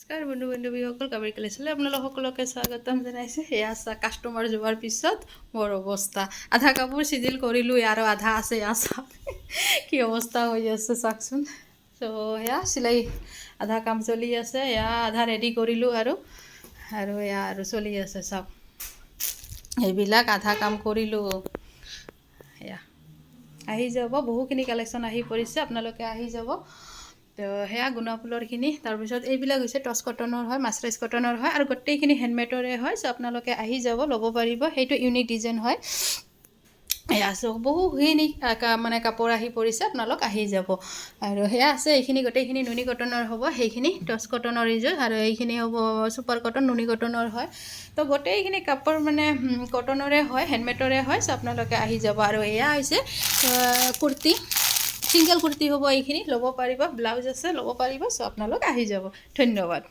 নমস্কাৰ বন্ধু বান্ধৱীসকল, কাবেৰী কালেকশ্যনলৈ আপোনালোক সকলোকে স্বাগতম জনাইছোঁ। এয়া কাষ্টমাৰ যোৱাৰ পিছত মোৰ অৱস্থা, আধা কাপোৰ চিজিল কৰিলোঁ আৰু আধা আছে। এয়া চাওক কি অৱস্থা হৈ আছে চাওকচোন। চ' এয়া চিলাই আধা কাম চলি আছে, এয়া আধা ৰেডি কৰিলোঁ আৰু এয়া আৰু চলি আছে চাওক। এইবিলাক আধা কাম কৰিলোঁ। এয়া আহি যাব, বহুখিনি কালেকশ্যন আহি পৰিছে, আপোনালোকে আহি যাব। তো সেয়া গুণাফুলৰখিনি। তাৰপিছত এইবিলাক হৈছে টচ কটনৰ হয়, মাছৰাইজ কটনৰ হয়, আৰু গোটেইখিনি হেণ্ডমেডৰে হয়। চ' আপোনালোকে আহি যাব, ল'ব পাৰিব। সেইটো ইউনিক ডিজাইন হয়। এয়া চাওক, বহুখিনি মানে কাপোৰ আহি পৰিছে, আপোনালোক আহি যাব। আৰু সেয়া আছে, এইখিনি গোটেইখিনি নুনি কটনৰ হ'ব, সেইখিনি টচ কটনৰ এইযোৰ, আৰু এইখিনি হ'ব ছুপাৰ কটন নুনি কটনৰ হয়। তো গোটেইখিনি কাপোৰ মানে কটনৰে হয়, হেণ্ডমেডৰে হয়। চ' আপোনালোকে আহি যাব। আৰু এয়া হৈছে কুৰ্তি, ছিংগল কুৰ্তি হ'ব, এইখিনি ল'ব পাৰিব। ব্লাউজ আছে, ল'ব পাৰিব। চ' আপোনালোক আহি যাব। ধন্যবাদ।